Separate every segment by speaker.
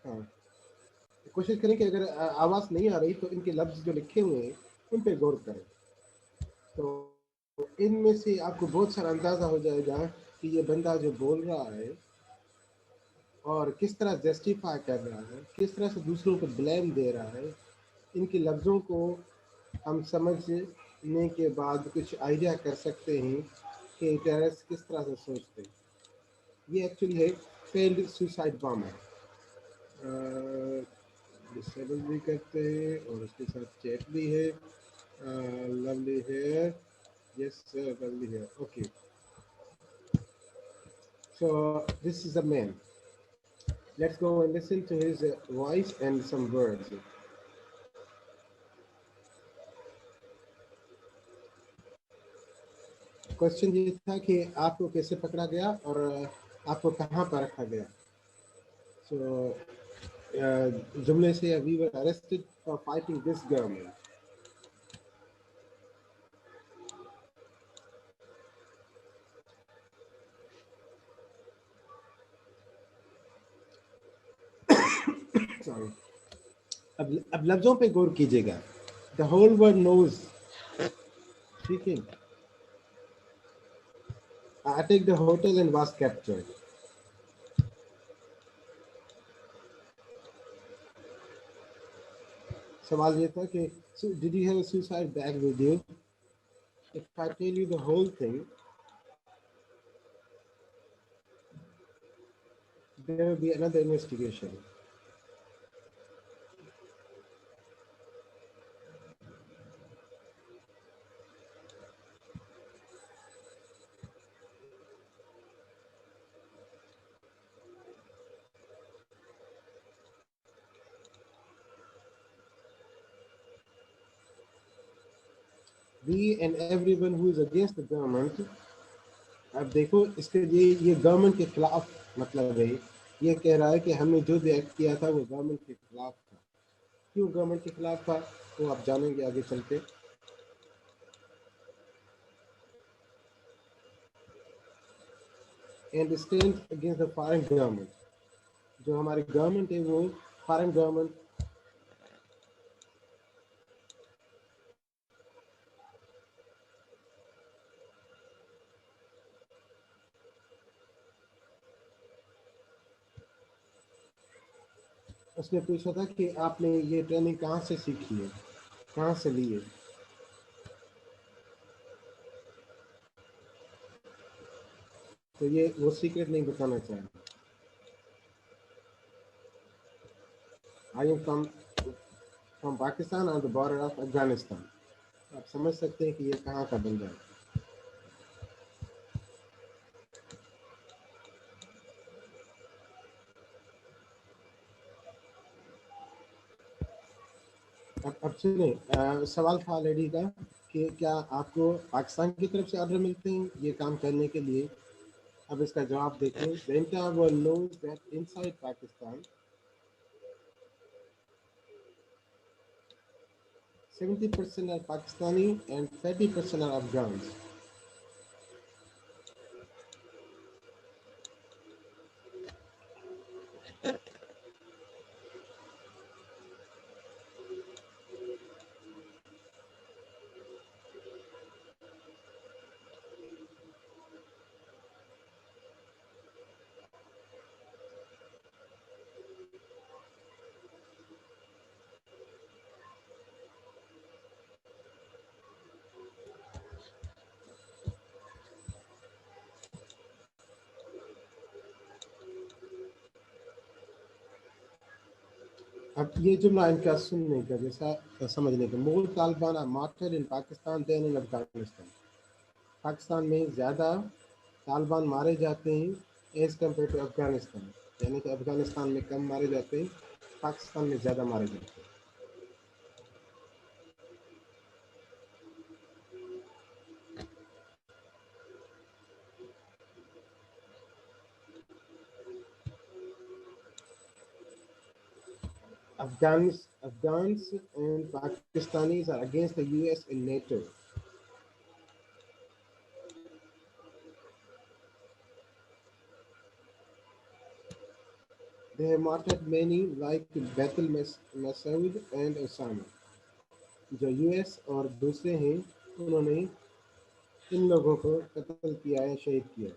Speaker 1: हाँ, कोशिश करें कि अगर आवाज़ नहीं आ रही तो इनके लफ्ज़ जो लिखे हुए हैं उन पे गौर करें। तो इनमें से आपको बहुत सारा अंदाज़ा हो जाएगा कि ये बंदा जो बोल रहा है और किस तरह जस्टिफाई कर रहा है, किस तरह से दूसरों को ब्लेम दे रहा है। इनके लफ्ज़ों को हम समझने के बाद कुछ आइडिया कर सकते हैं कि टेररिस्ट किस तरह से सोचते हैं। ये एक्चुअली है फेल्ड सुसाइड बॉम्बर। डिसेबल भी करते हैं और उसके साथ चैट भी है। लवली है, यस लवली है, okay. So this is a man. Let's go and listen to his voice and some words. Question ये था कि आपको कैसे पकड़ा गया और आपको कहाँ पर रखा गया। So जुमले से we were arrested for fighting this government. Sorry. अब लफ्जों पे गौर कीजिएगा। The whole world knows, ठीक है। I attacked the hotel and was captured. सवाल ये था कि did you have a suicide bag with you? If I tell you the whole thing, there will be another investigation. We and everyone who is against the government, अब देखो इसके ये government के खिलाफ मतलब है। ये कह रहा है कि हमने जो भी एक्ट किया था वो गवर्नमेंट के खिलाफ था। क्यों गवर्नमेंट के खिलाफ था वो आप जानेंगे आगे चल के। And stand against the foreign government, जो हमारी गवर्नमेंट है वो फॉरेन गवर्नमेंट। उसने पूछा था कि आपने ये ट्रेनिंग कहाँ से सीखी है, कहाँ से ली है। तो ये वो सीक्रेट नहीं बताना चाहे। I am from Pakistan on the border of Afghanistan. आप समझ सकते हैं कि ये कहाँ का बंदा है। अब सुने, सवाल था लेडी का कि क्या आपको पाकिस्तान की तरफ से ऑर्डर मिलते हैं ये काम करने के लिए। अब इसका जवाब देखें। The entire world knows that inside Pakistan 70% are Pakistani and 30% are Afghans. अब ये जुमला इनका सुनने का जैसा समझने का। More Taliban are martyred in Pakistan than in Afghanistan. Pakistan में ज़्यादा तालिबान मारे जाते हैं एज़ कम्पेयर टू अफगानिस्तान। यानी कि अफगानिस्तान में कम मारे जाते हैं, पाकिस्तान में ज़्यादा मारे जाते हैं। Afghans and Pakistanis are against the US and NATO. They have martyred many like Bethel Masood and Osama. जो यूएस और दूसरे हैं उन्होंने इन लोगों को कत्ल किया या शहीद किया.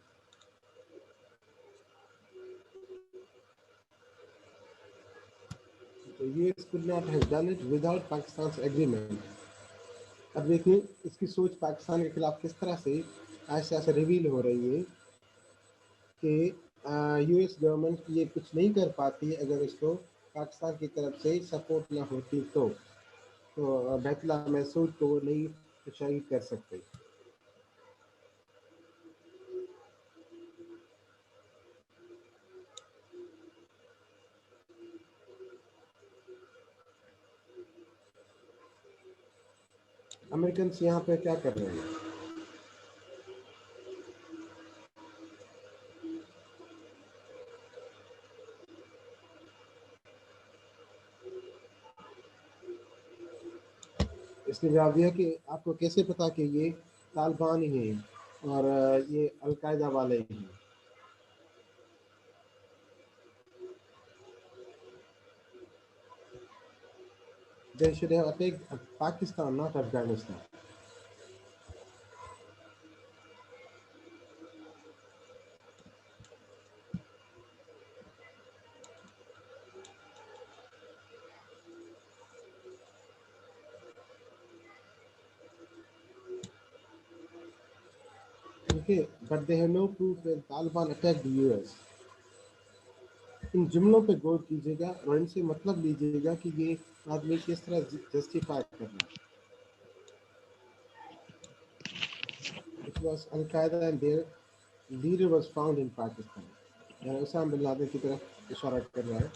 Speaker 1: The US could not have done it without Pakistan's agreement. अब देखिए इसकी सोच पाकिस्तान के खिलाफ किस तरह से ऐसे ऐसे रिवील हो रही है कि यूएस गवर्नमेंट ये कुछ नहीं कर पाती अगर इसको पाकिस्तान की तरफ से सपोर्ट ना होती तो बैतुल्ला महसूद को वो नहीं शहीद कर सकते. अमेरिकन यहाँ पे क्या कर रहे हैं? इसने जवाब दिया कि आपको कैसे पता कि ये तालिबान ही हैं और ये अलकायदा वाले ही हैं. They should have attacked Pakistan, not Afghanistan. Okay, but they have no proof that Taliban attacked the US. इन जुमलों पे गौर कीजिएगा और इनसे मतलब लीजिएगा कि ये आदमी किस तरह जस्टिफाई कर रहा है. It was Al-Qaeda and their leader was found in Pakistan. यानी उसामा बिन लादेन की तरफ इशारा कर रहा है.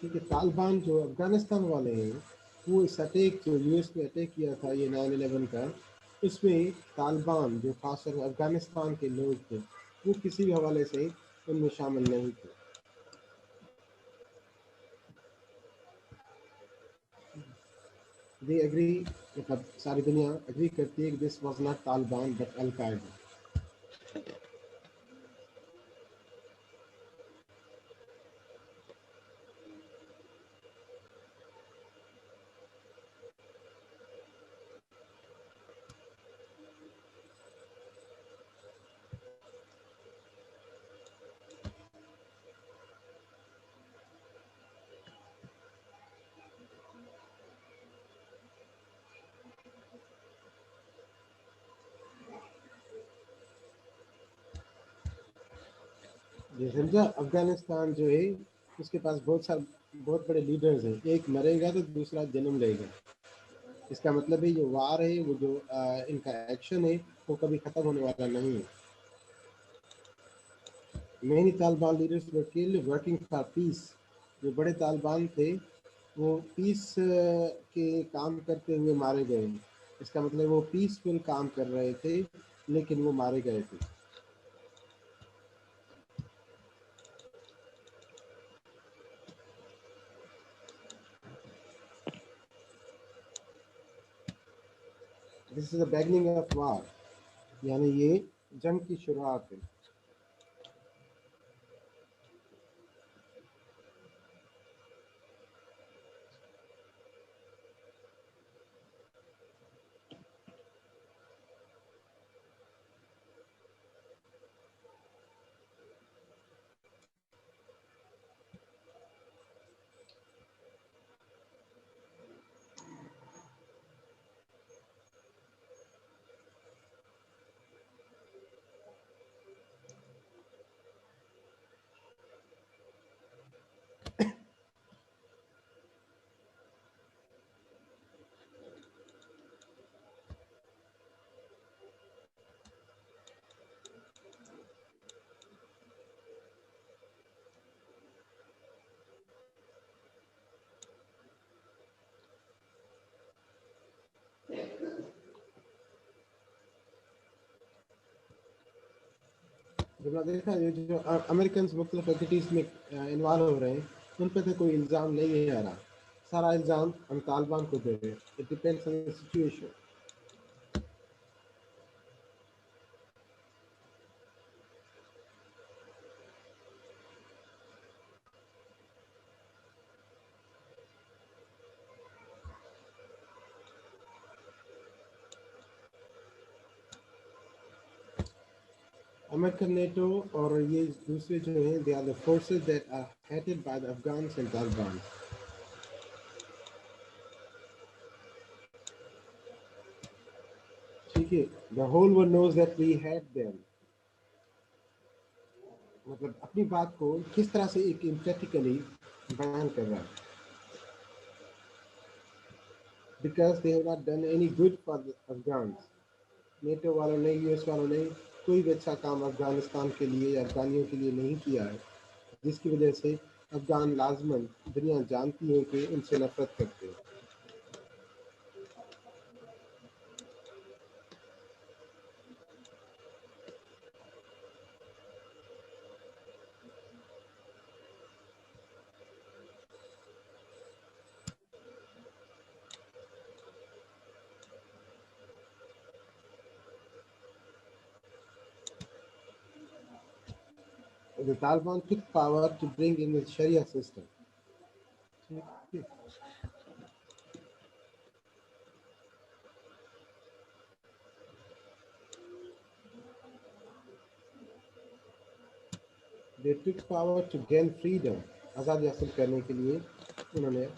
Speaker 1: ठीक है, तालिबान जो अफगानिस्तान वाले हैं वो इस अटैक जो यूएस ने अटैक किया था ये 9/11 का, इसमें तालिबान जो खासकर अफगानिस्तान के लोग थे वो किसी भी हवाले से उनमें शामिल नहीं थे. They agree, मतलब सारी दुनिया एग्री करती है कि this was not Taliban but al Qaeda. ये समझा, अफगानिस्तान जो है उसके पास बहुत बड़े लीडर्स हैं. एक मरेगा तो दूसरा जन्म लेगा. इसका मतलब है ये वार है वो जो इनका एक्शन है वो कभी खत्म होने वाला नहीं है. Many Taliban leaders were killed working for peace. जो बड़े तालिबान थे वो पीस के काम करते हुए मारे गए. इसका मतलब वो पीसफुल काम कर रहे थे लेकिन वो मारे गए थे. This is the beginning of war. यानी ये जंग की शुरुआत है. जब मैं देखा ये जो अमेरिकन मुख्तलिफ एक्टिविटीज़ में इन्वॉल्व हो रहे हैं उन पर तो कोई इल्ज़ाम नहीं आ रहा. सारा इल्ज़ाम हम तालिबान को दे रहे हैं. It depends on the situation. American NATO और ये दूसरे जो हैं, they are the forces that are headed by the Afghans and Taliban. ठीक है, the whole world knows that we had them. मतलब अपनी बात को किस तरह से एक एम्फेटिकली बयान कर रहा है. Because they have not done any good for the Afghans. NATO वालों ने, यूएस वालों ने कोई भी अच्छा काम अफगानिस्तान के लिए या अफगानियों के लिए नहीं किया है, जिसकी वजह से अफगान लाजमन दुनिया जानती है कि उनसे नफरत करते हैं. The Taliban took power to bring in the Sharia system. They took power to gain freedom. आज़ादी हासिल करने के लिए उन्होंने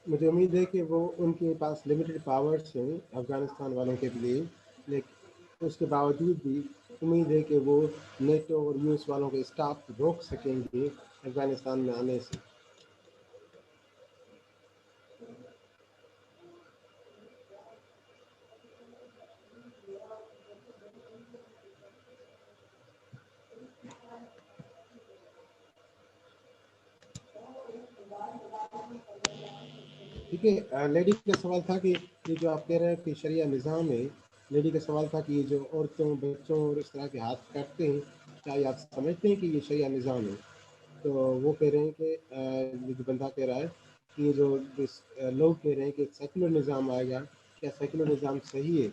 Speaker 1: मुझे उम्मीद है कि वो उनके पास लिमिटेड पावर्स हैं अफगानिस्तान वालों के लिए, लेकिन उसके बावजूद भी उम्मीद है कि वो नेटो और यूएस वालों के स्टाफ रोक सकेंगे अफगानिस्तान में आने से. ठीक है, लेडी का सवाल था कि ये जो आप कह रहे हैं कि शरिया निज़ाम है, लेडी का सवाल था कि ये जो औरतों, बच्चों और इस तरह के हाथ काटते हैं, क्या ये आप समझते हैं कि ये शरिया निज़ाम है? तो वो कह रहे हैं कि ये जो बंदा कह रहा है कि ये जो लोग कह रहे हैं कि सेकुलर निज़ाम आएगा, क्या सेकुलर निज़ाम सही है?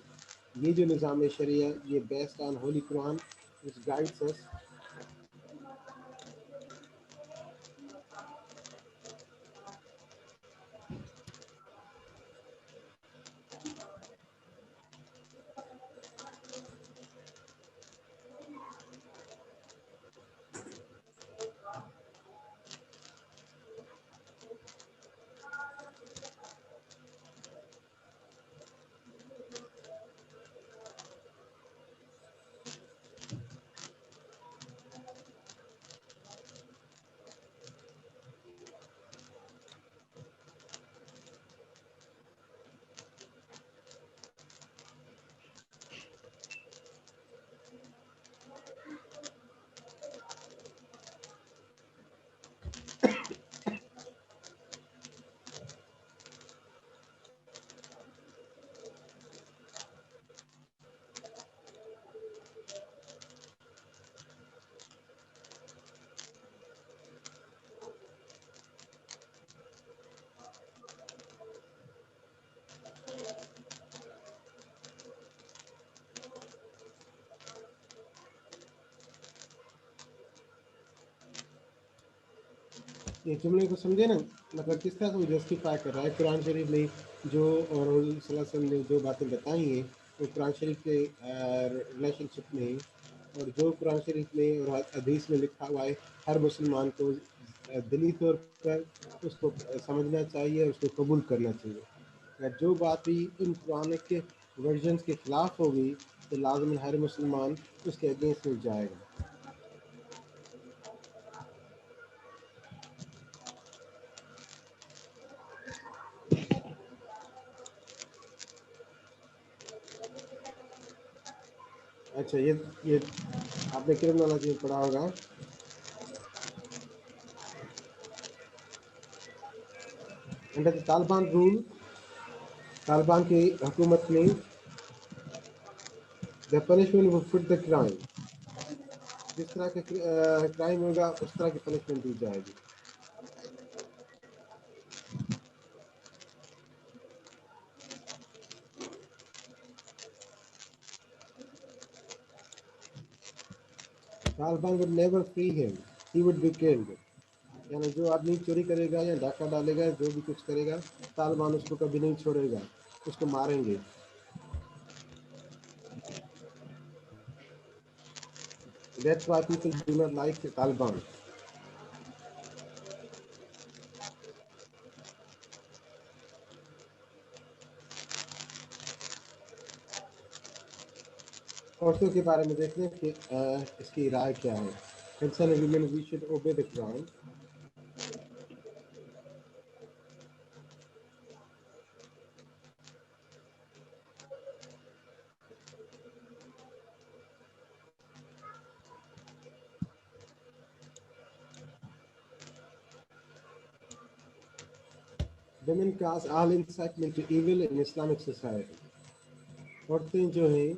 Speaker 1: ये जो निज़ाम है शरिया, ये based on Holi Quran which guides अस. ये जुमले को समझे ना, मतलब किस तरह से वो जस्टिफाई कर रहा है कुरान शरीफ में जो, और रसूल सल्लल्लाहु अलैहि वसल्लम ने जो बातें बताई हैं वो कुरान शरीफ के रिलेशनशिप में है. और जो कुरान शरीफ में और हदीस में लिखा हुआ है, हर मुसलमान को दिली तौर पर उसको समझना चाहिए, उसको कबूल करना चाहिए. अगर जो बात भी इन कुरान के वर्जन्स के खिलाफ होगी तो लाजमन हर मुसलमान उसके अगेंस्ट में जाएगा. अच्छा, ये आपने क्रिमिनोलॉजी में पढ़ा होगा. Under the Taliban rule, Taliban की हुकूमत में द पनिशमेंट वो फिट द क्राइम. जिस तरह का क्राइम होगा उस तरह की पनिशमेंट दी जाएगी. Taliban would never free him, he would be killed. यानी जो आदमी चोरी करेगा या डाका डालेगा, जो भी कुछ करेगा, तालिबान उसको कभी नहीं छोड़ेगा, उसको मारेंगे। That's why people do not like the Taliban. औरतों के बारे में देख लें कि इसकी राय क्या है। Concerning women, we should obey the Quran. Women cause all incitement to evil in Islamic society. औरतें जो हैं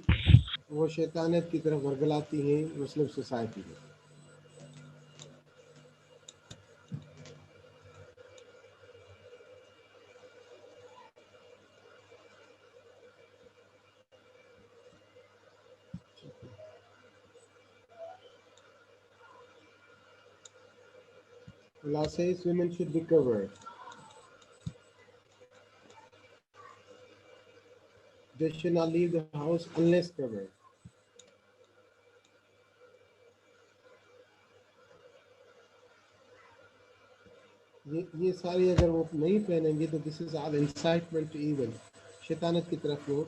Speaker 1: वो शैतानियत की तरफ वर्गलाती हैं मुस्लिम सोसाइटी में। Allah says women should be covered. They should not leave the house unless covered. ये सारी अगर वो नहीं पहनेंगी तो this is all incitement to evil, शैतानियत की तरफ वो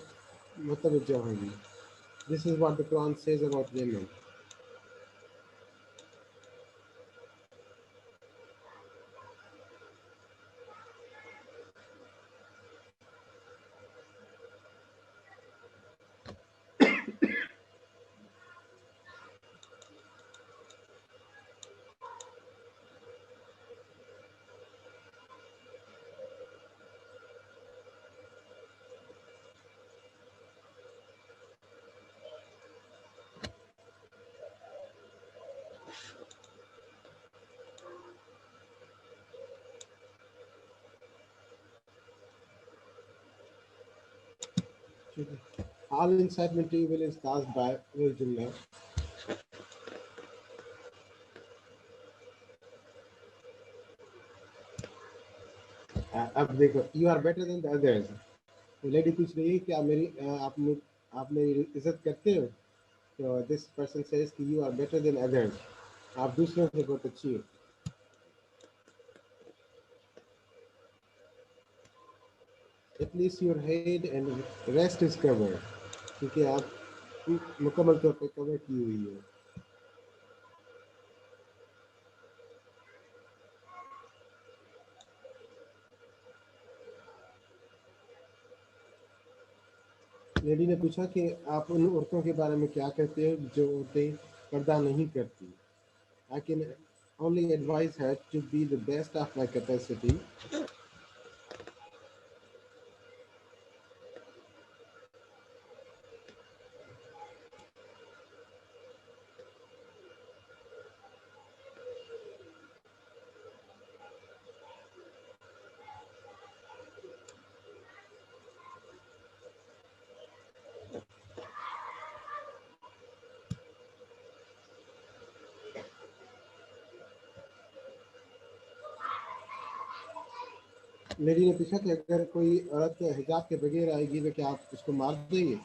Speaker 1: मुतवज्जह होंगी। This is what the Quran says about women. All incitement to evil is caused by जुमला। अब देखो, you are better than the others. तो लेडी पूछ रही है कि आप मेरी इज्जत करते हो, तो दिस पर्सन सेज कि you are better than others, आप दूसरों से बहुत अच्छी हो। At least your head and rest is covered, क्योंकि आप मुकम्मल तौर पे कवर की हुई हो। लेडी ने पूछा कि आप उन औरतों के बारे में क्या कहते हैं जो औरतें पर्दा नहीं करती। I can only advise her to be the best of my capacity. Lady ने पूछा कि अगर कोई औरत हिजाब के बगैर आएगी तो क्या आप उसको मार देंगे।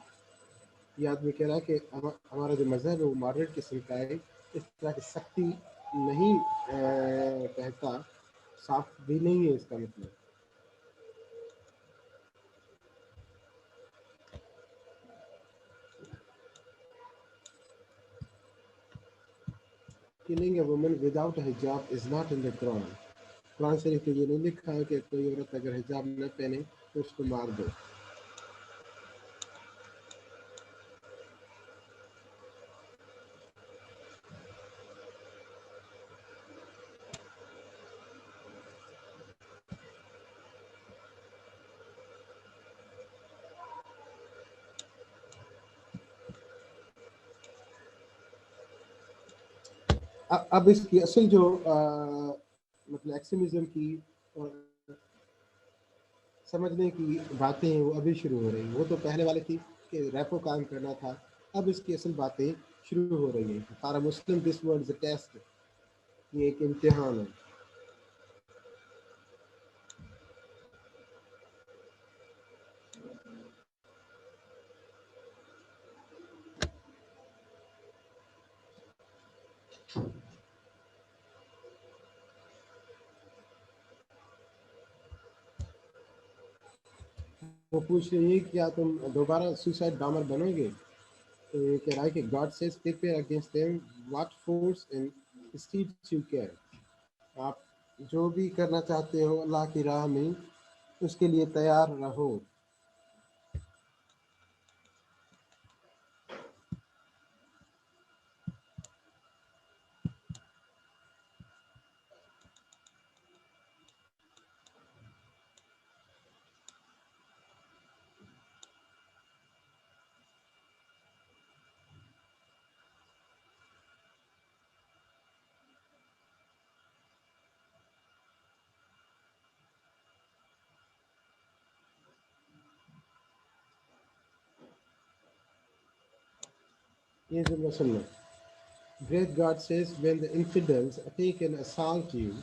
Speaker 1: ये आदमी कह रहा है कि हमारा जो मजहब है वो मॉडरेट किस्म का है, इस तरह की सख्ती नहीं कहता, साफ भी नहीं है इसका मतलब। Killing a woman without a hijab is not in the Quran. Quran शरीफ में ये नहीं लिखा है कि कोई औरत अगर हिजाब न पहने तो उसको मार दो। अब इसकी असल जो मतलब एक्सट्रीमिज्म की और समझने की बातें हैं वो अभी शुरू हो रही हैं। वो तो पहले वाले थी कि रैपो काम करना था, अब इसकी असल बातें शुरू हो रही हैं। For Muslim this world is a test, ये एक इम्तिहान है। वो पूछ रही है क्या तुम दोबारा सुसाइड बॉम्बर बनोगे? तो ये कह रहा है कि God says prepare against them what force and stead you can. आप जो भी करना चाहते हो अल्लाह की राह में, उसके लिए तैयार रहो। ये जुमला सुनना। Great God says, when the infidels attack and assault you,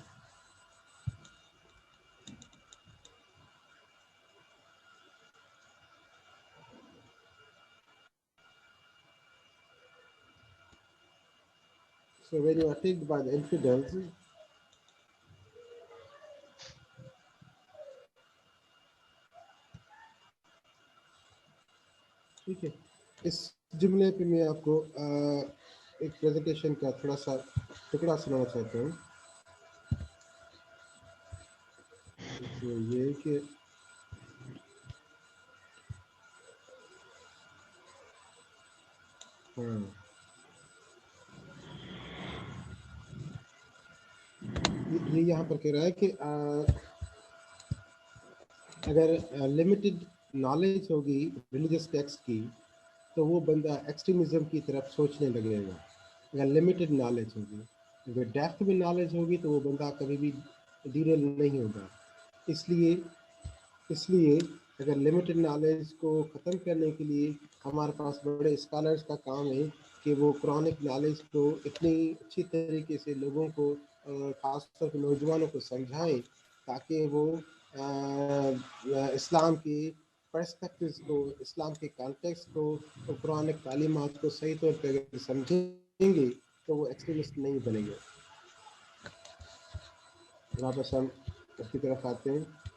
Speaker 1: so when you are attacked by the infidels, ठीक है, इस जुमले पे मैं आपको एक प्रेजेंटेशन का थोड़ा सा टुकड़ा सुनाना चाहता हूँ। तो ये कि हाँ, ये यहाँ पर कह रहा है कि अगर लिमिटेड नॉलेज होगी रिलीजियस टेक्स्ट की, तो वो बंदा एक्सट्रीमिज्म की तरफ सोचने लगेगा। अगर लिमिटेड नॉलेज होगी, अगर डेप्थ में नॉलेज होगी तो वो बंदा कभी भी डीरेल नहीं होगा। इसलिए इसलिए अगर लिमिटेड नॉलेज को ख़त्म करने के लिए हमारे पास बड़े स्कॉलर्स का काम है कि वो कुरानिक नॉलेज को इतनी अच्छी तरीके से लोगों को ख़ासतौर पर नौजवानों को समझाएं, ताकि वो इस्लाम की पर्सपेक्टिव्स को, इस्लाम के कॉन्टेक्स्ट को और कुरानिक तालीमात को सही तौर पर अगर समझेंगे तो वो एक्सट्रीमिस्ट नहीं बनेंगे। वापस हम उसकी तरफ आते हैं।